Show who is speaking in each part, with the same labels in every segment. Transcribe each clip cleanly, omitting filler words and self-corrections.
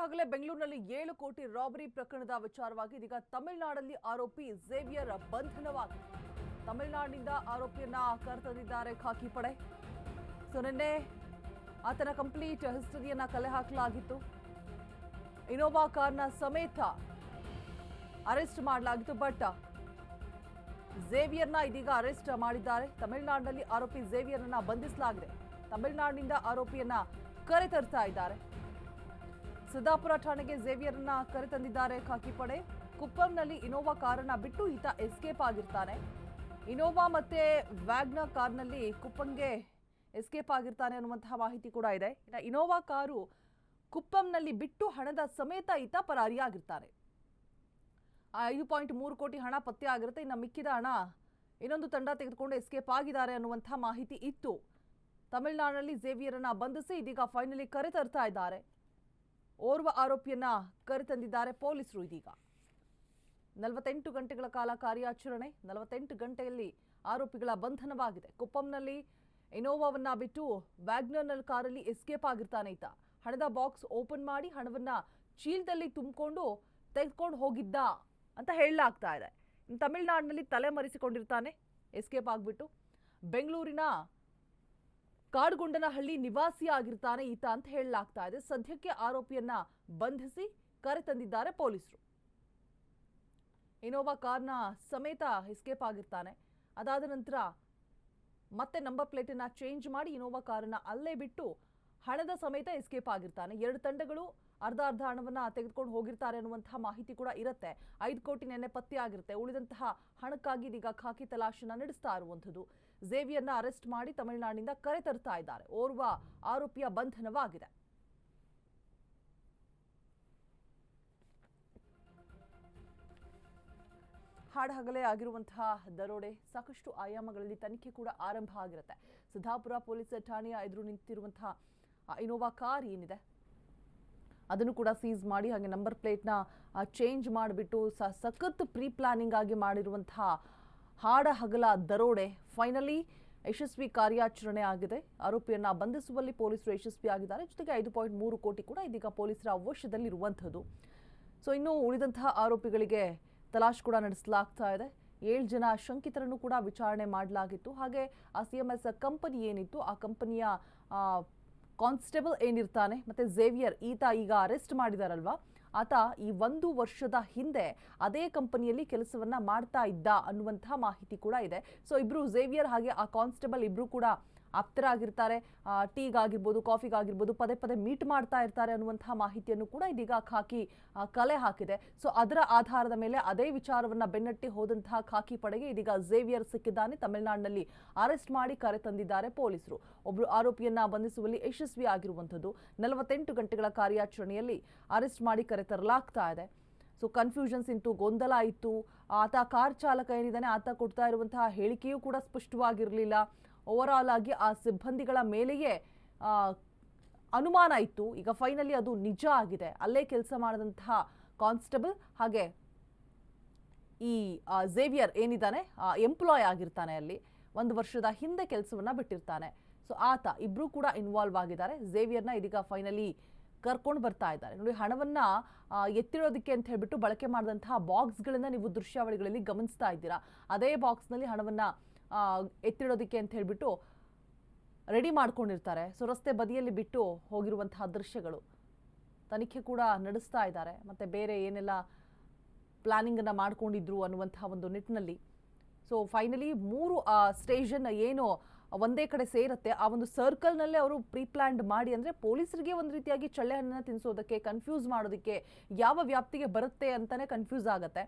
Speaker 1: ಹಗಲೇ ಬೆಂಗಳೂರಿನಲ್ಲಿ 7 ಕೋಟಿ ರಾಬರಿ ಪ್ರಕರಣದ ವಿಚಾರವಾಗಿ ಇದೀಗ ತಮಿಳುನಾಡಲ್ಲಿ ಆರೋಪಿ ಝೇವಿಯರ್ ಬಂಧನವಾಗಿದೆ. ತಮಿಳುನಾಡಿನಿಂದ ಆರೋಪಿಯನ್ನ ಕರೆತಂದಿದ್ದಾರೆ ಖಾಕಿ ಪಡೆ. ನಿನ್ನೆ ಆತನ ಕಂಪ್ಲೀಟ್ ಹಿಸ್ಟರಿಯನ್ನ ಕಲೆ ಹಾಕಲಾಗಿತ್ತು. ಇನೋವಾ ಕಾರ್ನ ಸಮೇತ ಅರೆಸ್ಟ್ ಮಾಡಲಾಗಿತ್ತು. ಬಟ್ ಝೇವಿಯರ್ನ ಇದೀಗ ಅರೆಸ್ಟ್ ಮಾಡಿದ್ದಾರೆ. ತಮಿಳುನಾಡಿನಲ್ಲಿ ಆರೋಪಿ ಝೇವಿಯರ್ನ ಬಂಧಿಸಲಾಗಿದೆ. ತಮಿಳುನಾಡಿನಿಂದ ಆರೋಪಿಯನ್ನ ಕರೆತರ್ತಾ ಇದ್ದಾರೆ. ಸಿದ್ದಾಪುರ ಠಾಣೆಗೆ ಝೇವಿಯರ್ನ ಕರೆತಂದಿದ್ದಾರೆ ಖಾಕಿ ಪಡೆ. ಕುಪ್ಪಂನಲ್ಲಿ ಇನೋವಾ ಕಾರನ್ನ ಬಿಟ್ಟು ಈತ ಎಸ್ಕೇಪ್ ಆಗಿರ್ತಾನೆ. ಇನೋವಾ ಮತ್ತೆ ವ್ಯಾಗ್ನರ್ ಕಾರ್ನಲ್ಲಿ ಕುಪ್ಪಂಗೆ ಎಸ್ಕೇಪ್ ಆಗಿರ್ತಾನೆ ಅನ್ನುವಂತಹ ಮಾಹಿತಿ ಕೂಡ ಇದೆ. ಇನೋವಾ ಕಾರು ಕುಪ್ಪಂನಲ್ಲಿ ಬಿಟ್ಟು ಹಣದ ಸಮೇತ ಈತ ಪರಾರಿಯಾಗಿರ್ತಾನೆ. 5.3 ಕೋಟಿ ಹಣ ಪತ್ತೆ ಆಗಿರುತ್ತೆ. ಇನ್ನು ಮಿಕ್ಕಿದ ಹಣ ಇನ್ನೊಂದು ತಂಡ ತೆಗೆದುಕೊಂಡು ಎಸ್ಕೇಪ್ ಆಗಿದ್ದಾರೆ ಅನ್ನುವಂತಹ ಮಾಹಿತಿ ಇತ್ತು. ತಮಿಳುನಾಡಿನಲ್ಲಿ ಝೇವಿಯರನ್ನ ಬಂಧಿಸಿ ಇದೀಗ ಫೈನಲಿ ಕರೆತರ್ತಾ ಇದ್ದಾರೆ. ಓರ್ವ ಆರೋಪಿಯನ್ನ ಕರೆತಂದಿದ್ದಾರೆ ಪೊಲೀಸರು. ಇದೀಗ 48 ಗಂಟೆಗಳ ಕಾಲ ಕಾರ್ಯಾಚರಣೆ. 48 ಗಂಟೆಯಲ್ಲಿ ಆರೋಪಿಗಳ ಬಂಧನವಾಗಿದೆ. ಕುಪ್ಪಂನಲ್ಲಿ ಇನೋವಾವನ್ನ ಬಿಟ್ಟು ವ್ಯಾಗ್ನರ್ ಕಾರಲ್ಲಿ ಎಸ್ಕೇಪ್ ಆಗಿರ್ತಾನೆ ಈತ. ಹಣದ ಬಾಕ್ಸ್ ಓಪನ್ ಮಾಡಿ ಹಣವನ್ನ ಚೀಲದಲ್ಲಿ ತುಂಬಿಕೊಂಡು ತೆಗೆದುಕೊಂಡು ಹೋಗಿದ್ದ ಅಂತ ಹೇಳಲಾಗ್ತಾ ಇದೆ. ತಮಿಳುನಾಡಿನಲ್ಲಿ ತಲೆಮರೆಸಿಕೊಂಡಿರ್ತಾನೆ ಎಸ್ಕೇಪ್ ಆಗಿಬಿಟ್ಟು. ಬೆಂಗಳೂರಿನ ಕಾಡುಗೊಂಡನಹಳ್ಳಿ ನಿವಾಸಿ ಆಗಿರ್ತಾನೆ ಈತ ಅಂತ ಹೇಳಲಾಗ್ತಾ ಇದೆ. ಸದ್ಯಕ್ಕೆ ಆರೋಪಿಯನ್ನ ಬಂಧಿಸಿ ಕರೆತಂದಿದ್ದಾರೆ ಪೊಲೀಸರು. ಇನೋವಾ ಕಾರ್ನ ಸಮೇತ ಎಸ್ಕೇಪ್ ಆಗಿರ್ತಾನೆ. ಅದಾದ ನಂತರ ಮತ್ತೆ ನಂಬರ್ ಪ್ಲೇಟನ್ನ ಚೇಂಜ್ ಮಾಡಿ ಇನೋವಾ ಕಾರನ್ನ ಅಲ್ಲೇ ಬಿಟ್ಟು ಹಣದ ಸಮೇತ ಎಸ್ಕೇಪ್ ಆಗಿರ್ತಾನೆ. 2 ತಂಡಗಳು ಅರ್ಧ ಹಣವನ್ನ ತೆಗೆದುಕೊಂಡು ಹೋಗಿರ್ತಾರೆ ಅನ್ನುವಂತಹ ಮಾಹಿತಿ ಕೂಡ ಇರುತ್ತೆ. 5 ಕೋಟಿ ನೆನ್ನೆ ಪತ್ತೆ ಆಗಿರುತ್ತೆ. ಉಳಿದಂತಹ ಹಣಕ್ಕಾಗಿ ಇದೀಗ ಖಾಕಿ ತಲಾಶನ ನಡೆಸ್ತಾ ಇರುವಂಥದ್ದು. ಝೇವಿಯರ್ನ ಅರೆಸ್ಟ್ ಮಾಡಿ ತಮಿಳುನಾಡಿನಿಂದ ಕರೆತರ್ತಾ ಇದ್ದಾರೆ. ಓರ್ವ ಆರೋಪಿಯ ಬಂಧನವಾಗಿದೆ. ಹಾಡಹಗಲೇ ಆಗಿರುವಂತಹ ದರೋಡೆ ಸಾಕಷ್ಟು ಆಯಾಮಗಳಲ್ಲಿ ತನಿಖೆ ಕೂಡ ಆರಂಭ ಆಗಿರುತ್ತೆ. ಸಿದ್ದಾಪುರ ಪೊಲೀಸ್ ಠಾಣೆಯ ಎದುರು ನಿಂತಿರುವಂತಹ ಇನೋವಾ ಕಾರ್ ಏನಿದೆ ಅದನ್ನು ಕೂಡ ಸೀಸ್ ಮಾಡಿ ಹಾಗೆ ನಂಬರ್ ಪ್ಲೇಟ್ನ ಚೇಂಜ್ ಮಾಡಿಬಿಟ್ಟು ಸಖತ್ ಪ್ರೀ ಪ್ಲಾನಿಂಗ್ ಆಗಿ ಮಾಡಿರುವಂತಹ ಹಾಡಹಗಲ ದರೋಡೆ ಫೈನಲಿ ಯಶಸ್ವಿ ಕಾರ್ಯಾಚರಣೆ ಆಗಿದೆ. ಆರೋಪಿಯನ್ನ ಬಂಧಿಸುವಲ್ಲಿ ಪೊಲೀಸರು ಯಶಸ್ವಿಯಾಗಿದ್ದಾರೆ. ಜೊತೆಗೆ 5.3 ಕೋಟಿ ಕೂಡ ಇದೀಗ ಪೊಲೀಸರ ವಶದಲ್ಲಿರುವಂಥದ್ದು. ಇನ್ನು ಉಳಿದಂತಹ ಆರೋಪಿಗಳಿಗೆ ತಲಾಶ್ ಕೂಡ ನಡೆಸಲಾಗ್ತಾ ಇದೆ. 7 ಜನ ಶಂಕಿತರನ್ನು ಕೂಡ ವಿಚಾರಣೆ ಮಾಡಲಾಗಿತ್ತು. ಹಾಗೆ ಆ CMS ಕಂಪನಿ ಏನಿತ್ತು ಆ ಕಂಪನಿಯ ಕಾನ್ಸ್ಟೇಬಲ್ ಏನಿರ್ತಾನೆ ಮತ್ತೆ ಝೇವಿಯರ್ ಈತ ಈಗ ಅರೆಸ್ಟ್ ಮಾಡಿದಾರಲ್ವಾ, ಆತ ಈ 1 ವರ್ಷದ ಹಿಂದೆ ಅದೇ ಕಂಪನಿಯಲ್ಲಿ ಕೆಲಸವನ್ನ ಮಾಡ್ತಾ ಇದ್ದ ಅನ್ನುವಂತಹ ಮಾಹಿತಿ ಕೂಡ ಇದೆ. ಇಬ್ರು ಝೇವಿಯರ್ ಹಾಗೆ ಆ ಕಾನ್ಸ್ಟೇಬಲ್ ಇಬ್ರು ಕೂಡ ಆಪ್ತರಾಗಿರ್ತಾರೆ. ಟೀಗಾಗಿರ್ಬೋದು ಕಾಫಿಗಾಗಿರ್ಬೋದು ಪದೇ ಪದೇ ಮೀಟ್ ಮಾಡ್ತಾ ಇರ್ತಾರೆ ಅನ್ನುವಂತಹ ಮಾಹಿತಿಯನ್ನು ಕೂಡ ಇದೀಗ ಖಾಕಿ ಕಲೆ ಹಾಕಿದೆ. ಅದರ ಆಧಾರದ ಮೇಲೆ ಅದೇ ವಿಚಾರವನ್ನ ಬೆನ್ನಟ್ಟಿ ಹೋದಂತಹ ಖಾಕಿ ಪಡೆಗೆ ಇದೀಗ ಝೇವಿಯರ್ ಸಿಕ್ಕಿದ್ದಾನೆ. ತಮಿಳುನಾಡಿನಲ್ಲಿ ಅರೆಸ್ಟ್ ಮಾಡಿ ಕರೆ ತಂದಿದ್ದಾರೆ ಪೊಲೀಸರು. ಒಬ್ರು ಆರೋಪಿಯನ್ನ ಬಂಧಿಸುವಲ್ಲಿ ಯಶಸ್ವಿ ಆಗಿರುವಂಥದ್ದು. 48 ಗಂಟೆಗಳ ಕಾರ್ಯಾಚರಣೆಯಲ್ಲಿ ಅರೆಸ್ಟ್ ಮಾಡಿ ಕರೆ ತರಲಾಗ್ತಾ ಇದೆ. ಕನ್ಫ್ಯೂಷನ್ಸ್ ಇತ್ತು, ಗೊಂದಲ ಇತ್ತು. ಆತ ಕಾರ್ ಚಾಲಕ ಏನಿದ್ದಾನೆ ಆತ ಕೊಡ್ತಾ ಇರುವಂತಹ ಹೇಳಿಕೆಯೂ ಕೂಡ ಸ್ಪಷ್ಟವಾಗಿರಲಿಲ್ಲ. ಓವರ್ ಆಲ್ ಆಗಿ ಆ ಸಿಬ್ಬಂದಿಗಳ ಮೇಲೆಯೇ ಅನುಮಾನ ಇತ್ತು. ಈಗ ಫೈನಲಿ ಅದು ನಿಜ ಆಗಿದೆ. ಅಲ್ಲೇ ಕೆಲಸ ಮಾಡಿದಂತಹ ಕಾನ್ಸ್ಟೇಬಲ್ ಹಾಗೆ ಈ ಝೇವಿಯರ್ ಏನಿದ್ದಾನೆ ಎಂಪ್ಲಾಯ್ ಆಗಿರ್ತಾನೆ. ಅಲ್ಲಿ 1 ವರ್ಷದ ಹಿಂದೆ ಕೆಲಸವನ್ನ ಬಿಟ್ಟಿರ್ತಾನೆ. ಆತ ಇಬ್ರು ಕೂಡ ಇನ್ವಾಲ್ವ್ ಆಗಿದ್ದಾರೆ. ಝೇವಿಯರ್ನ ಇದೀಗ ಫೈನಲಿ ಕರ್ಕೊಂಡು ಬರ್ತಾ ಇದ್ದಾರೆ. ನೋಡಿ, ಹಣವನ್ನ ಎತ್ತಿಡೋದಕ್ಕೆ ಅಂತ ಹೇಳ್ಬಿಟ್ಟು ಬಳಕೆ ಮಾಡಿದಂತಹ ಬಾಕ್ಸ್ಗಳನ್ನ ನೀವು ದೃಶ್ಯಾವಳಿಗಳಲ್ಲಿ ಗಮನಿಸ್ತಾ ಇದ್ದೀರಾ. ಅದೇ ಬಾಕ್ಸ್ನಲ್ಲಿ ಹಣವನ್ನ ಎತ್ತಿಡೋದಕ್ಕೆ ಅಂತ ಹೇಳ್ಬಿಟ್ಟು ರೆಡಿ ಮಾಡ್ಕೊಂಡಿರ್ತಾರೆ. ರಸ್ತೆ ಬದಿಯಲ್ಲಿ ಬಿಟ್ಟು ಹೋಗಿರುವಂತಹ ದೃಶ್ಯಗಳು. ತನಿಖೆ ಕೂಡ ನಡೆಸ್ತಾ ಇದ್ದಾರೆ. ಮತ್ತೆ ಬೇರೆ ಏನೆಲ್ಲ ಪ್ಲಾನಿಂಗ್ ಅನ್ನ ಮಾಡ್ಕೊಂಡಿದ್ರು ಅನ್ನುವಂತಹ ಒಂದು ನಿಟ್ಟಿನಲ್ಲಿ ಫೈನಲಿ 3 ಸ್ಟೇಷನ್ ಏನು ಒಂದೇ ಕಡೆ ಸೇರುತ್ತೆ ಆ ಒಂದು ಸರ್ಕಲ್ನಲ್ಲೇ ಅವರು ಪ್ರೀ ಪ್ಲಾನ್ಡ್ ಮಾಡಿ, ಅಂದರೆ ಪೊಲೀಸರಿಗೆ ಒಂದು ರೀತಿಯಾಗಿ ಚಳ್ಳೆಹಣ್ಣನ್ನು ತಿನ್ನಿಸೋದಕ್ಕೆ, ಕನ್ಫ್ಯೂಸ್ ಮಾಡೋದಕ್ಕೆ, ಯಾವ ವ್ಯಾಪ್ತಿಗೆ ಬರುತ್ತೆ ಅಂತಾನೆ ಕನ್ಫ್ಯೂಸ್ ಆಗುತ್ತೆ.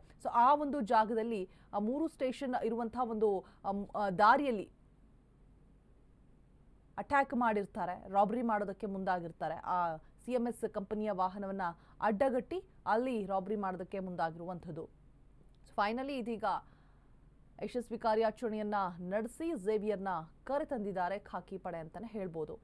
Speaker 1: ಆ ಒಂದು ಜಾಗದಲ್ಲಿ 3 ಸ್ಟೇಷನ್ ಇರುವಂತಹ ಒಂದು ದಾರಿಯಲ್ಲಿ ಅಟ್ಯಾಕ್ ಮಾಡಿರ್ತಾರೆ, ರಾಬರಿ ಮಾಡೋದಕ್ಕೆ ಮುಂದಾಗಿರ್ತಾರೆ. ಆ CMS ಕಂಪನಿಯ ವಾಹನವನ್ನ ಅಡ್ಡಗಟ್ಟಿ ಅಲ್ಲಿ ರಾಬರಿ ಮಾಡೋದಕ್ಕೆ ಮುಂದಾಗಿರುವಂಥದ್ದು. ಫೈನಲಿ ಇದೀಗ ಯಶಸ್ವಿ ಕಾರ್ಯಾಚರಣೆಯನ್ನ ನಡೆಸಿ ಝೇವಿಯರ್ನ ಕರೆ ತಂದಿದ್ದಾರೆ ಖಾಕಿ ಪಡೆ ಅಂತಾನೆ ಹೇಳ್ಬೋದು.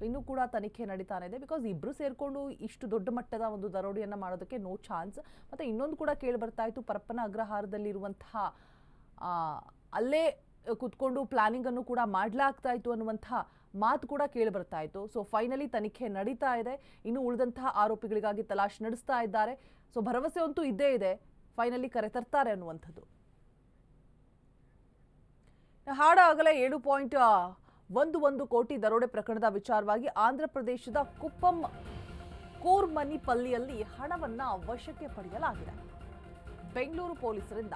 Speaker 1: ಇನ್ನೂ ಕೂಡ ತನಿಖೆ ನಡೀತಾನೆ ಇದೆ. ಬಿಕಾಸ್ ಇಬ್ರು ಸೇರ್ಕೊಂಡು ಇಷ್ಟು ದೊಡ್ಡ ಮಟ್ಟದ ಒಂದು ದರೋಡೆಯನ್ನ ಮಾಡೋದಕ್ಕೆ ನೋ ಚಾನ್ಸ್. ಮತ್ತೆ ಇನ್ನೊಂದು ಕೂಡ ಕೇಳಿ ಬರ್ತಾ ಇತ್ತು, ಪರಪ್ಪನ ಅಗ್ರಹಾರದಲ್ಲಿರುವಂತಹ ಅಲ್ಲೇ ಕುತ್ಕೊಂಡು ಪ್ಲಾನಿಂಗ್ ಅನ್ನು ಕೂಡ ಮಾಡಲಾಗ್ತಾ ಇತ್ತು ಅನ್ನುವಂಥ ಮಾತು ಕೂಡ ಕೇಳಿ ಬರ್ತಾ ಇತ್ತು. ಸೊ ಫೈನಲಿ ತನಿಖೆ ನಡೀತಾ ಇದೆ. ಇನ್ನು ಉಳಿದಂತಹ ಆರೋಪಿಗಳಿಗಾಗಿ ತಲಾಶ್ ನಡೆಸ್ತಾ ಇದ್ದಾರೆ. ಸೊ ಭರವಸೆ ಅಂತೂ ಇದ್ದೇ ಇದೆ, ಫೈನಲಿ ಕರೆತರ್ತಾರೆ ಅನ್ನುವಂಥದ್ದು. ಹಾಡಾಗಲೇ 7.11 ಕೋಟಿ ದರೋಡೆ ಪ್ರಕರಣದ ವಿಚಾರವಾಗಿ ಆಂಧ್ರ ಪ್ರದೇಶದ ಕುಪ್ಪಂ ಕೂರ್ಮನಿಪಲ್ಲಿಯಲ್ಲಿ ಹಣವನ್ನ ವಶಕ್ಕೆ ಪಡೆಯಲಾಗಿದೆ. ಬೆಂಗಳೂರು ಪೊಲೀಸರಿಂದ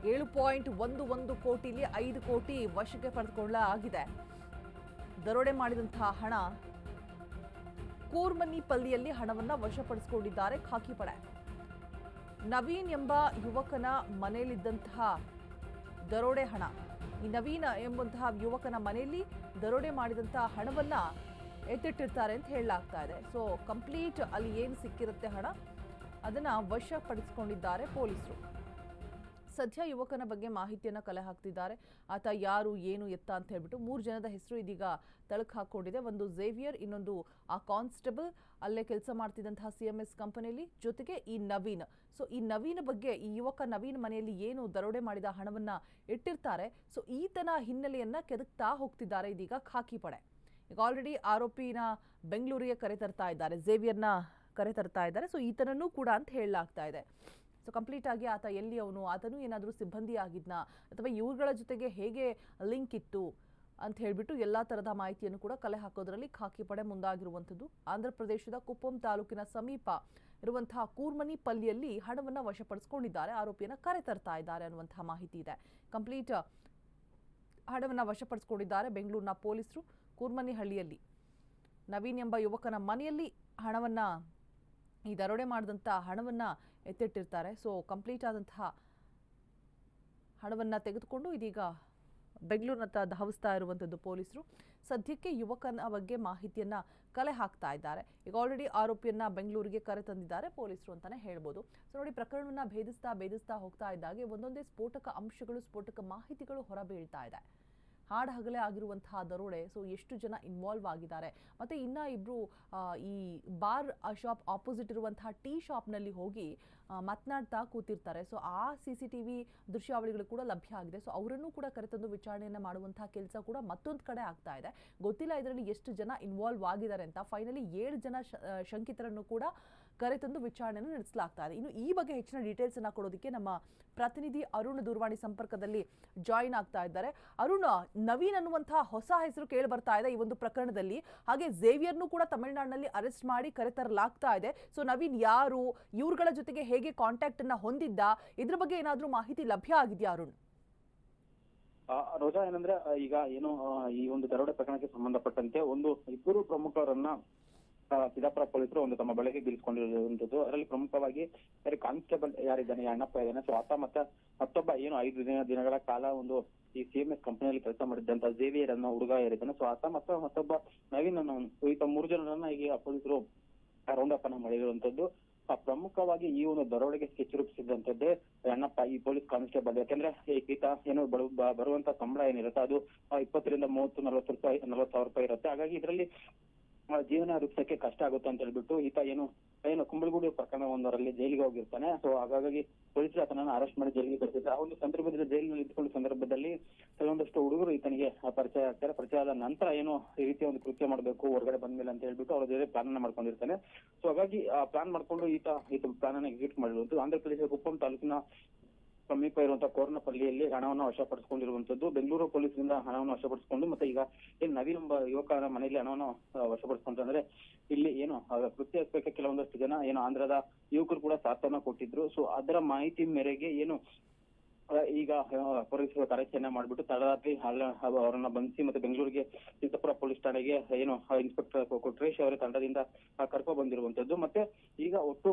Speaker 1: 7.11 ಕೋಟಿಲಿ 5 ಕೋಟಿ ವಶಕ್ಕೆ ಪಡೆದುಕೊಳ್ಳಲಾಗಿದೆ. ದರೋಡೆ ಮಾಡಿದಂತಹ ಹಣ ಕೂರ್ಮನಿಪಲ್ಲಿಯಲ್ಲಿ ಹಣವನ್ನ ವಶಪಡಿಸಿಕೊಂಡಿದ್ದಾರೆ ಖಾಕಿ ಪಡೆ. ನವೀನ್ ಎಂಬ ಯುವಕನ ಮನೆಯಲ್ಲಿದ್ದಂತಹ ದರೋಡೆ ಹಣ, ಈ ನವೀನ ಎಂಬಂತಹ ಯುವಕನ ಮನೆಯಲ್ಲಿ ದರೋಡೆ ಮಾಡಿದಂತಹ ಹಣವನ್ನ ಎತ್ತಿಟ್ಟಿರ್ತಾರೆ ಅಂತ ಹೇಳಲಾಗ್ತಾ ಇದೆ. ಸೊ ಕಂಪ್ಲೀಟ್ ಅಲ್ಲಿ ಏನು ಸಿಕ್ಕಿರುತ್ತೆ ಹಣ ಅದನ್ನ ವಶಪಡಿಸಿಕೊಂಡಿದ್ದಾರೆ ಪೊಲೀಸರು. ಸದ್ಯ ಯುವಕನ ಬಗ್ಗೆ ಮಾಹಿತಿಯನ್ನು ಕಲೆ ಹಾಕ್ತಿದ್ದಾರೆ. ಆತ ಯಾರು ಏನು ಎತ್ತ ಅಂತ ಹೇಳ್ಬಿಟ್ಟು 3 ಜನದ ಹೆಸರು ಇದೀಗ ತಳಕು ಹಾಕೊಂಡಿದೆ. ಒಂದು ಝೇವಿಯರ್, ಇನ್ನೊಂದು ಆ ಕಾನ್ಸ್ಟೇಬಲ್, ಅಲ್ಲೇ ಕೆಲಸ ಮಾಡ್ತಿದ್ದಂತಹ CMS ಕಂಪನಿಯಲ್ಲಿ, ಜೊತೆಗೆ ಈ ನವೀನ್. ಸೊ ಈ ನವೀನ್ ಬಗ್ಗೆ, ಈ ಯುವಕ ನವೀನ್ ಮನೆಯಲ್ಲಿ ಏನು ದರೋಡೆ ಮಾಡಿದ ಹಣವನ್ನ ಇಟ್ಟಿರ್ತಾರೆ, ಸೊ ಈತನ ಹಿನ್ನೆಲೆಯನ್ನ ಕೆದಕ್ತಾ ಹೋಗ್ತಿದ್ದಾರೆ ಇದೀಗ ಖಾಕಿ ಪಡೆ. ಈಗ ಆಲ್ರೆಡಿ ಆರೋಪಿನ ಬೆಂಗಳೂರಿಗೆ ಕರೆತರ್ತಾ ಇದ್ದಾರೆ, ಝೇವಿಯರ್ನ ಕರೆತರ್ತಾ ಇದ್ದಾರೆ. ಸೊ ಈತನನ್ನು ಕೂಡ ಅಂತ ಹೇಳಲಾಗ್ತಾ ಇದೆ. ಸೊ ಕಂಪ್ಲೀಟ್ ಆಗಿ ಆತ ಎಲ್ಲಿ ಅವನು, ಆತನು ಏನಾದರೂ ಸಿಬ್ಬಂದಿ ಆಗಿದ್ನಾ ಅಥವಾ ಇವ್ರುಗಳ ಜೊತೆಗೆ ಹೇಗೆ ಲಿಂಕ್ ಇತ್ತು ಅಂತ ಹೇಳ್ಬಿಟ್ಟು ಎಲ್ಲ ಥರದ ಮಾಹಿತಿಯನ್ನು ಕೂಡ ಕಲೆ ಹಾಕೋದ್ರಲ್ಲಿ ಖಾಕಿ ಪಡೆ ಮುಂದಾಗಿರುವಂಥದ್ದು. ಆಂಧ್ರ ಪ್ರದೇಶದ ಕುಪ್ಪಂ ತಾಲೂಕಿನ ಸಮೀಪ ಇರುವಂತಹ ಕೂರ್ಮನಿಪಲ್ಲಿಯಲ್ಲಿ ಹಣವನ್ನು ವಶಪಡಿಸಿಕೊಂಡಿದ್ದಾರೆ, ಆರೋಪಿಯನ್ನು ಕರೆತರ್ತಾ ಇದ್ದಾರೆ ಅನ್ನುವಂತಹ ಮಾಹಿತಿ ಇದೆ. ಕಂಪ್ಲೀಟ್ ಹಣವನ್ನು ವಶಪಡಿಸಿಕೊಂಡಿದ್ದಾರೆ ಬೆಂಗಳೂರಿನ ಪೊಲೀಸರು. ಕೂರ್ಮನಿಹಳ್ಳಿಯಲ್ಲಿ ನವೀನ್ ಎಂಬ ಯುವಕನ ಮನೆಯಲ್ಲಿ ಹಣವನ್ನು, ಈ ದರೋಡೆ ಮಾಡಿದಂಥ ಹಣವನ್ನು ಎತ್ತಿಟ್ಟಿರ್ತಾರೆ. ಸೊ ಕಂಪ್ಲೀಟ್ ಆದಂತಹ ಹಣವನ್ನು ತೆಗೆದುಕೊಂಡು ಇದೀಗ ಬೆಂಗಳೂರಿನತ್ತ ಧಾವಿಸ್ತಾ ಇರುವಂಥದ್ದು ಪೊಲೀಸರು. ಸದ್ಯಕ್ಕೆ ಯುವಕನ ಬಗ್ಗೆ ಮಾಹಿತಿಯನ್ನ ಕಲೆ ಹಾಕ್ತಾ ಇದ್ದಾರೆ. ಈಗ ಆಲ್ರೆಡಿ ಆರೋಪಿಯನ್ನ ಬೆಂಗಳೂರಿಗೆ ಕರೆ ತಂದಿದ್ದಾರೆ ಪೊಲೀಸರು ಅಂತಾನೆ ಹೇಳ್ಬೋದು. ಸೊ ನೋಡಿ, ಪ್ರಕರಣವನ್ನ ಭೇದಿಸ್ತಾ ಹೋಗ್ತಾ ಇದ್ದಾಗೆ ಒಂದೊಂದೇ ಸ್ಫೋಟಕ ಅಂಶಗಳು, ಸ್ಫೋಟಕ ಮಾಹಿತಿಗಳು ಹೊರಬೀಳ್ತಾ ಇದೆ. ಹಾಡಹಗಲೇ ಆಗಿರುವಂತಹ ದರೋಡೆ, ಸೊ ಎಷ್ಟು ಜನ ಇನ್ವಾಲ್ವ್ ಆಗಿದ್ದಾರೆ, ಮತ್ತೆ ಇನ್ನ ಇಬ್ರು ಈ ಬಾರ್ ಶಾಪ್ ಆಪೋಸಿಟ್ ಇರುವಂತಹ ಟೀ ಶಾಪ್ನಲ್ಲಿ ಹೋಗಿ ಮಾತನಾಡ್ತಾ ಕೂತಿರ್ತಾರೆ. ಸೊ ಆ CCTV ದೃಶ್ಯಾವಳಿಗಳು ಕೂಡ ಲಭ್ಯ ಆಗಿದೆ. ಸೊ ಅವರನ್ನು ಕೂಡ ಕರೆತಂದು ವಿಚಾರಣೆಯನ್ನ ಮಾಡುವಂತಹ ಕೆಲಸ ಕೂಡ ಮತ್ತೊಂದು ಕಡೆ ಆಗ್ತಾ ಇದೆ. ಗೊತ್ತಿಲ್ಲ ಇದರಲ್ಲಿ ಎಷ್ಟು ಜನ ಇನ್ವಾಲ್ವ್ ಆಗಿದ್ದಾರೆ ಅಂತ. ಫೈನಲಿ 7 ಜನ ಶಂಕಿತರನ್ನು ಕೂಡ ಕರೆತಂದು ವಿಚಾರಣೆಯನ್ನು ನಡೆಸಲಾಗ್ತಾ ಇದೆ. ಇನ್ನು ಈ ಬಗ್ಗೆ ಹೆಚ್ಚಿನ ಡೀಟೇಲ್ಸ್ ಅನ್ನ ಕೊಡೋದಕ್ಕೆ ನಮ್ಮ ಪ್ರತಿನಿಧಿ ಅರುಣ್ ದೂರವಾಣಿ ಸಂಪರ್ಕದಲ್ಲಿ ಜಾಯಿನ್ ಆಗ್ತಾ ಇದ್ದಾರೆ. ಅರುಣ್, ನವೀನ್ ಅನ್ನುವಂತಹ ಹೊಸ ಹೆಸರು ಕೇಳಿ ಬರ್ತಾ ಇದೆ ಈ ಒಂದು ಪ್ರಕರಣದಲ್ಲಿ. ಹಾಗೆ ಝೇವಿಯರ್ನು ಕೂಡ ತಮಿಳುನಾಡಿನಲ್ಲಿ ಅರೆಸ್ಟ್ ಮಾಡಿ ಕರೆತರಲಾಗ್ತಾ ಇದೆ. ಸೊ ನವೀನ್ ಯಾರು, ಇವ್ರುಗಳ ಜೊತೆಗೆ ಹೇಗೆ ಕಾಂಟ್ಯಾಕ್ಟ್ ಅನ್ನ ಹೊಂದಿದ್ದ, ಇದ್ರ ಬಗ್ಗೆ ಏನಾದ್ರೂ ಮಾಹಿತಿ ಲಭ್ಯ ಆಗಿದೆಯಾ ಅರುಣ್?
Speaker 2: ರೋಜಾ, ಏನಂದ್ರೆ ಈಗ ಏನು ಈ ಒಂದು ದರೋಡೆ ಪ್ರಕರಣಕ್ಕೆ ಸಂಬಂಧಪಟ್ಟಂತೆ ಇಬ್ಬರು ಪ್ರಮುಖರನ್ನ ಸಿದ್ದಾಪುರ ಪೊಲೀಸರು ತಮ್ಮ ಬಳಿಗೆ ಬೀಳಿಸಿಕೊಂಡಿರುವಂತದ್ದು. ಅದರಲ್ಲಿ ಪ್ರಮುಖವಾಗಿ ಕಾನ್ಸ್ಟೇಬಲ್ ಯಾರಿದ್ದಾನೆ, ಅಣ್ಣಪ್ಪ ಇದ್ದಾನೆ. ಸೊ ಆತ ಮತ್ತೆ ಮತ್ತೊಬ್ಬ ಏನು 5 ದಿನಗಳ ಕಾಲ ಈ CMS ಕಂಪನಿಯಲ್ಲಿ ಕೆಲಸ ಮಾಡಿದ್ದಂತ ಝೇವಿಯರ್ ಅನ್ನೋ ಹುಡುಗ ಯಾರಿದ್ದಾನೆ. ಸೊ ಆತ ಮತ್ತೊಬ್ಬ ನವೀನ್ ಅನ್ನೋ, ಈತ 3 ಜನರನ್ನ ಈಗ ಪೊಲೀಸರು ರೌಂಡ್ ಅಪ್ ಅನ್ನ ಮಾಡಿರುವಂತದ್ದು. ಪ್ರಮುಖವಾಗಿ ಈ ಒಂದು ದರೋಡೆಗೆ ಸ್ಕೆಚ್ ರೂಪಿಸಿದಂತದ್ದೇ ಅಣ್ಣಪ್ಪ, ಈ ಪೊಲೀಸ್ ಕಾನ್ಸ್ಟೇಬಲ್. ಯಾಕಂದ್ರೆ ಈತ ಏನು ಬರುವಂತ ಸಂಬಳ ಏನಿರುತ್ತೆ ಅದು 20 ರಿಂದ 30-40 ರೂಪಾಯಿ ಇರುತ್ತೆ. ಹಾಗಾಗಿ ಇದರಲ್ಲಿ ಜೀವನ ರೂಪಿಸಕ್ಕೆ ಕಷ್ಟ ಆಗುತ್ತೆ ಅಂತ ಹೇಳ್ಬಿಟ್ಟು ಈತ ಏನು ಕುಂಬಳಗೂಡು ಪ್ರಕರಣ ಒಂದರಲ್ಲಿ ಜೈಲಿಗೆ ಹೋಗಿರ್ತಾನೆ. ಸೊ ಹಾಗಾಗಿ ಪೊಲೀಸರು ಆತನನ್ನ ಅರೆಸ್ಟ್ ಮಾಡಿ ಜೈಲಿಗೆ ಕಳಿಸಿದ್ದಾರೆ. ಆ ಒಂದು ಸಂದರ್ಭದಲ್ಲಿ ಜೈಲಿನಲ್ಲಿ ಇದ್ಕೊಂಡ ಸಂದರ್ಭದಲ್ಲಿ ಕೆಲವೊಂದಷ್ಟು ಹುಡುಗರು ಈತನಿಗೆ ಪರಿಚಯ ಆಗ್ತಾರೆ. ಪರಿಚಯ ಆದ ನಂತರ ಏನು ಈ ರೀತಿ ಒಂದು ಕೃತ್ಯ ಮಾಡಬೇಕು ಹೊರಗಡೆ ಬಂದ್ಮೇಲೆ ಅಂತ ಹೇಳ್ಬಿಟ್ಟು ಅವ್ರ ಜೊತೆ ಪ್ಲಾನ್ ಅನ್ನ ಮಾಡ್ಕೊಂಡಿರ್ತಾನೆ. ಸೊ ಹಾಗಾಗಿ ಪ್ಲಾನ್ ಮಾಡ್ಕೊಂಡು ಈತ ಪ್ಲಾನ್ ಅನ್ನ ಎಕ್ಸಿಕ್ಯೂಟ್ ಮಾಡಿರುವಂತದ್ದು. ಆಂಧ್ರ ಪ್ರದೇಶ ಕುಪ್ಪಂ ತಾಲೂಕಿನ ಸಮೀಪ ಇರುವಂತಹ ಕೋರ್ನಪಲ್ಲಿಯಲ್ಲಿ ಹಣವನ್ನು ವಶಪಡಿಸಿಕೊಂಡಿರುವಂತದ್ದು. ಬೆಂಗಳೂರು ಪೊಲೀಸರಿಂದ ಹಣವನ್ನು ವಶಪಡಿಸಿಕೊಂಡು ಮತ್ತೆ ಈಗ ಏನ್ ನವೀನ್ ಎಂಬ ಯುವಕನ ಮನೆಯಲ್ಲಿ ಹಣವನ್ನು ವಶಪಡಿಸ್ಕೊಂಡ್ರೆ ಇಲ್ಲಿ ಏನು ಕೃತ್ಯ ಎಸಗಕ್ಕೆ ಕೆಲವೊಂದಷ್ಟು ಜನ ಆಂಧ್ರದ ಯುವಕರು ಕೂಡ ಸಾಥನ್ನ ಕೊಟ್ಟಿದ್ರು. ಸೊ ಅದರ ಮಾಹಿತಿ ಮೇರೆಗೆ ಈಗ ಪೊಲೀಸರು ಕಾರ್ಯಾಚರಣೆ ಮಾಡ್ಬಿಟ್ಟು ತಡರಾತ್ರಿ ಅವರನ್ನ ಬಂಧಿಸಿ ಮತ್ತೆ ಬೆಂಗಳೂರಿಗೆ ಸಿದ್ದಾಪುರ ಪೊಲೀಸ್ ಠಾಣೆಗೆ ಇನ್ಸ್ಪೆಕ್ಟರ್ ಕೊಟ್ರೇಶ್ ಅವರ ತಂಡದಿಂದ ಕರ್ಕೊಂಡು ಬಂದಿರುವಂತದ್ದು. ಮತ್ತೆ ಈಗ ಒಟ್ಟು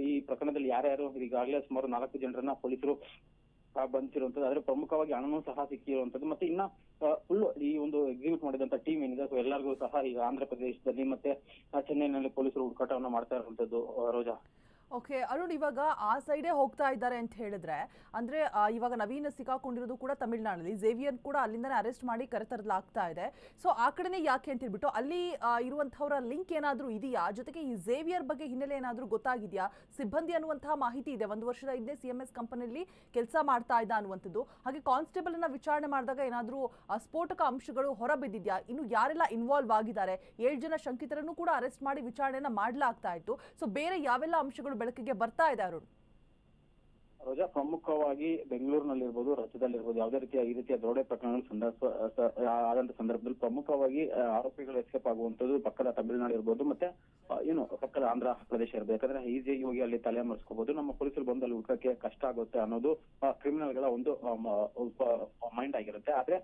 Speaker 2: ಈ ಪ್ರಕರಣದಲ್ಲಿ ಯಾರ್ಯಾರು ಈಗಾಗಲೇ ಸುಮಾರು 4 ಜನರನ್ನ ಪೊಲೀಸರು ಬಂಧಿಸಿರುವಂತದ್ದು. ಆದ್ರೆ ಪ್ರಮುಖವಾಗಿ ಹಣನೂ ಸಹ ಸಿಕ್ಕಿರುವಂತದ್ದು. ಮತ್ತೆ ಇನ್ನ ಫುಲ್ ಈ ಎಕ್ಸಿಕ್ಯೂಟ್ ಮಾಡಿದಂತ ಟೀಮ್ ಏನಿದೆ, ಸೊ ಎಲ್ಲರಿಗೂ ಸಹ ಈಗ ಆಂಧ್ರ ಪ್ರದೇಶದಲ್ಲಿ ಮತ್ತೆ ಚೆನ್ನೈನಲ್ಲಿ ಪೊಲೀಸರು ಹುಡುಕಾಟವನ್ನ ಮಾಡ್ತಾ ಇರುವಂತದ್ದು. ರೋಜಾ,
Speaker 1: ಓಕೆ ಅರುಣ್, ಇವಾಗ ಆ ಸೈಡೇ ಹೋಗ್ತಾ ಇದ್ದಾರೆ ಅಂತ ಹೇಳಿದ್ರೆ ಅಂದ್ರೆ ಇವಾಗ ನವೀನ್ ಸಿಕ್ಕಾಕೊಂಡಿರೋದು ಕೂಡ ತಮಿಳ್ನಾಡಲ್ಲಿ, ಝೇವಿಯರ್ ಕೂಡ ಅಲ್ಲಿಂದನೇ ಅರೆಸ್ಟ್ ಮಾಡಿ ಕರೆತರಲಾಗ್ತಾ ಇದೆ. ಸೊ ಆ ಕಡೆನೇ ಯಾಕೆ ಅಂತ ಹೇಳ್ಬಿಟ್ಟು ಅಲ್ಲಿ ಇರುವಂತಹವರ ಲಿಂಕ್ ಏನಾದ್ರೂ ಇದೆಯಾ? ಜೊತೆಗೆ ಈ ಝೇವಿಯರ್ ಬಗ್ಗೆ ಹಿನ್ನೆಲೆ ಏನಾದ್ರೂ ಗೊತ್ತಾಗಿದೆಯಾ? ಸಿಬ್ಬಂದಿ ಅನ್ನುವಂತಹ ಮಾಹಿತಿ ಇದೆ, 1 ವರ್ಷದ ಹಿಂದೆ CMS ಕಂಪನಿಯಲ್ಲಿ ಕೆಲಸ ಮಾಡ್ತಾ ಇದ್ದ ಅನ್ನುವಂಥದ್ದು. ಹಾಗೆ ಕಾನ್ಸ್ಟೇಬಲ್ ಅನ್ನ ವಿಚಾರಣೆ ಮಾಡಿದಾಗ ಏನಾದ್ರೂ ಸ್ಫೋಟಕ ಅಂಶಗಳು ಹೊರಬಿದ್ದಿದ್ಯಾ? ಇನ್ನು ಯಾರೆಲ್ಲ ಇನ್ವಾಲ್ವ್ ಆಗಿದ್ದಾರೆ? 7 ಜನ ಶಂಕಿತರನ್ನು ಕೂಡ ಅರೆಸ್ಟ್ ಮಾಡಿ ವಿಚಾರಣೆಯನ್ನ ಮಾಡಲಾಗ್ತಾ ಇತ್ತು. ಸೊ ಬೇರೆ ಯಾವೆಲ್ಲ ಅಂಶಗಳು ಬೆಳಕಿಗೆ ಬರ್ತಾ ಇದೆ ಅರುಣ್?
Speaker 2: ರೋಜಾ, ಪ್ರಮುಖವಾಗಿ ಬೆಂಗಳೂರಿನಲ್ಲಿರ್ಬೋದು, ರಾಜ್ಯದಲ್ಲಿರ್ಬೋದು, ಯಾವುದೇ ರೀತಿಯ ಈ ರೀತಿಯ ದರೋಡೆ ಪ್ರಕರಣಗಳು ಆದಂತ ಸಂದರ್ಭದಲ್ಲಿ ಪ್ರಮುಖವಾಗಿ ಆರೋಪಿಗಳು ಎಸ್ಕೇಪ್ ಆಗುವಂತದ್ದು ಪಕ್ಕದ ತಮಿಳುನಾಡು ಇರ್ಬೋದು, ಮತ್ತೆ ಏನು ಪಕ್ಕದ ಆಂಧ್ರ ಪ್ರದೇಶ ಇರ್ಬೋದು. ಯಾಕಂದ್ರೆ ಈಸಿಯಾಗಿ ಹೋಗಿ ಅಲ್ಲಿ ತಲೆ ಮರೆಸ್ಕೋಬಹುದು, ನಮ್ಮ ಪೊಲೀಸರು ಬಂದು ಅಲ್ಲಿ ಹುಡುಕಕ್ಕೆ ಕಷ್ಟ ಆಗುತ್ತೆ ಅನ್ನೋದು ಕ್ರಿಮಿನಲ್ಗಳ ಒಂದು ಮೈಂಡ್ ಆಗಿರುತ್ತೆ. ಆದ್ರೆ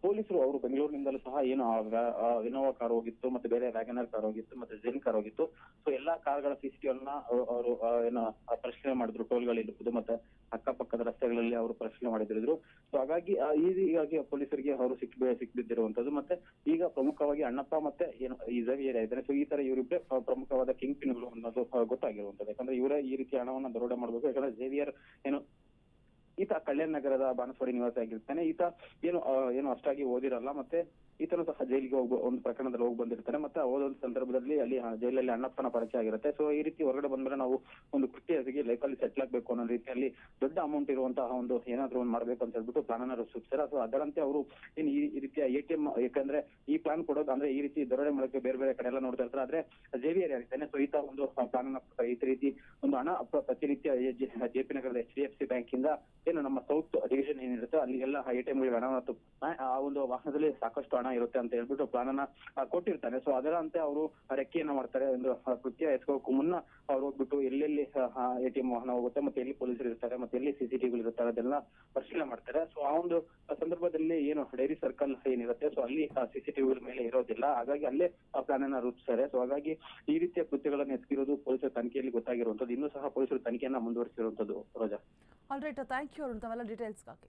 Speaker 2: ಪೊಲೀಸರು ಅವರು ಬೆಂಗಳೂರಿನಿಂದಲೂ ಸಹ ಏನು ಇನೋವಾ ಕಾರ್ ಹೋಗಿತ್ತು, ಮತ್ತೆ ಬೇರೆ ವ್ಯಾಗನರ್ ಕಾರ್ ಹೋಗಿತ್ತು, ಮತ್ತೆ ಜೆನ್ ಕಾರ್ ಹೋಗಿತ್ತು. ಸೊ ಎಲ್ಲಾ ಕಾರ್ಗಳ CCTV ಅವರು ಏನು ಪರಿಶೀಲನೆ ಮಾಡಿದ್ರು, ಟೋಲ್ಗಳಿರ್ಬೋದು ಮತ್ತೆ ಅಕ್ಕಪಕ್ಕದ ರಸ್ತೆಗಳಲ್ಲಿ ಅವರು ಪರಿಶೀಲನೆ ಮಾಡಿದ್ರು. ಸೊ ಹಾಗಾಗಿ ಹೀಗಾಗಿ ಪೊಲೀಸರಿಗೆ ಅವರು ಸಿಕ್ಬಿದ್ದಿರುವಂತದ್ದು. ಮತ್ತೆ ಈಗ ಪ್ರಮುಖವಾಗಿ ಅಣ್ಣಪ್ಪ ಮತ್ತೆ ಏನು ಈ ಝೇವಿಯರ್ ಇದ್ದಾರೆ. ಸೊ ಈ ತರ ಇವರಿಬ್ಬರೇ ಪ್ರಮುಖವಾದ ಕಿಂಗ್ ಪಿನ್ಗಳು ಅನ್ನೋದು ಗೊತ್ತಾಗಿರುವಂತದ್ದು. ಯಾಕಂದ್ರೆ ಇವರೇ ಈ ರೀತಿ ಹಣವನ್ನ ದರೋಡೆ ಮಾಡಬೇಕು. ಯಾಕಂದ್ರೆ ಝೇವಿಯರ್ ಏನು ಈತ ಕಲ್ಯಾಣ ನಗರದ ಬಾಣಸ್ವಾಡಿ ನಿವಾಸಿ ಆಗಿರ್ತಾನೆ. ಈತ ಏನು ಅಷ್ಟಾಗಿ ಓದಿರಲ್ಲ, ಮತ್ತೆ ಈತನು ಸಹ ಜೈಲಿಗೆ ಒಂದು ಪ್ರಕರಣದಲ್ಲಿ ಹೋಗಿ ಬಂದಿರ್ತಾನೆ. ಮತ್ತೆ ಹೋದಂತ ಸಂದರ್ಭದಲ್ಲಿ ಅಲ್ಲಿ ಜೈಲಲ್ಲಿ ಅಣ್ಣಪ್ಪನ ಪರಿಚಯ ಆಗಿರುತ್ತೆ. ಸೊ ಈ ರೀತಿ ಹೊರಗಡೆ ಬಂದ್ರೆ ನಾವು ಒಂದು ಕೃತ್ಯ ಲೈಫಲ್ಲಿ ಸೆಟ್ಲ್ ಆಗ್ಬೇಕು ಅನ್ನೋ ರೀತಿಯಲ್ಲಿ ದೊಡ್ಡ ಅಮೌಂಟ್ ಇರುವಂತಹ ಒಂದು ಏನಾದ್ರು ಒಂದು ಮಾಡ್ಬೇಕು ಅಂತ ಹೇಳ್ಬಿಟ್ಟು ಪ್ಲಾನ್ ಅನ್ನ ರೂಪಿಸ್ತಾರೆ. ಸೊ ಅದರಂತೆ ಅವರು ಏನು ಈ ರೀತಿಯ ATM, ಯಾಕಂದ್ರೆ ಈ ಪ್ಲಾನ್ ಕೊಡೋದು ಅಂದ್ರೆ ಈ ರೀತಿ ದರೋಡೆ ಮಾಡೋಕೆ ಬೇರೆ ಬೇರೆ ಕಡೆ ಎಲ್ಲ ನೋಡ್ತಾ ಇರ್ತಾರೆ. ಆದ್ರೆ ಝೇವಿಯರ್ ಆಗಿರ್ತಾನೆ. ಸೊ ಈತ ಒಂದು ಪ್ಲಾನ್ ಅನ್ನ ಈ ರೀತಿ ಒಂದು ಹಣ ಪ್ರತಿನಿತ್ಯ JP ನಗರದ HDFC ಬ್ಯಾಂಕ್ ಇಂದ ಏನು ನಮ್ಮ ಸೌತ್ ಡಿವಿಷನ್ ಏನಿರುತ್ತೆ ಅಲ್ಲಿಗೆಲ್ಲ ATM ಗಳಿಗೆ ಹಣ ಆ ಒಂದು ವಾಹನದಲ್ಲಿ ಸಾಕಷ್ಟು ಹಣ ಇರುತ್ತೆ ಅಂತ ಹೇಳ್ಬಿಟ್ಟು ಪ್ಲಾನ್ ಅನ್ನ ಕೊಟ್ಟಿರ್ತಾನೆ. ಸೊ ಅದರಂತೆ ಅವರು ರೆಕ್ಕೆಯನ್ನ ಮಾಡ್ತಾರೆ. ಒಂದು ಕೃತ್ಯ ಎಸ್ಕೋಕು ಮುನ್ನ ಅವ್ರು ಹೋಗ್ಬಿಟ್ಟು ಎಲ್ಲೆಲ್ಲಿ ATM ವಾಹನ ಹೋಗುತ್ತೆ, ಮತ್ತೆ ಎಲ್ಲಿ ಪೊಲೀಸರು ಇರ್ತಾರೆ, ಮತ್ತೆ ಎಲ್ಲಿ CCTV ಇರ್ತಾರೆ, ಅದೆಲ್ಲ ಪರಿಶೀಲನೆ ಮಾಡ್ತಾರೆ. ಸೊ ಆ ಒಂದು ಸಂದರ್ಭದಲ್ಲಿ ಏನು ಡೈರಿ ಸರ್ಕಲ್ ಏನಿರುತ್ತೆ, ಸೊ ಅಲ್ಲಿ CCTV ಮೇಲೆ ಇರೋದಿಲ್ಲ. ಹಾಗಾಗಿ ಅಲ್ಲೇ ಪ್ಲಾನ್ ಅನ್ನ ರೂಪಿಸ್ತಾರೆ. ಸೊ ಹಾಗಾಗಿ ಈ ರೀತಿಯ ಕೃತ್ಯಗಳನ್ನು ಎಸಗಿರೋದು ಪೊಲೀಸರ ತನಿಖೆಯಲ್ಲಿ ಗೊತ್ತಾಗಿರುವಂತದ್ದು. ಇನ್ನೂ ಸಹ ಪೊಲೀಸರು ತನಿಖೆಯನ್ನ ಮುಂದುವರಿಸಿರುವಂತದ್ದು. Roja,
Speaker 1: all right, thank you Arun ತಮ್ಮೆಲ್ಲ ಡೀಟೇಲ್ಸ್ಗಾಗಿ.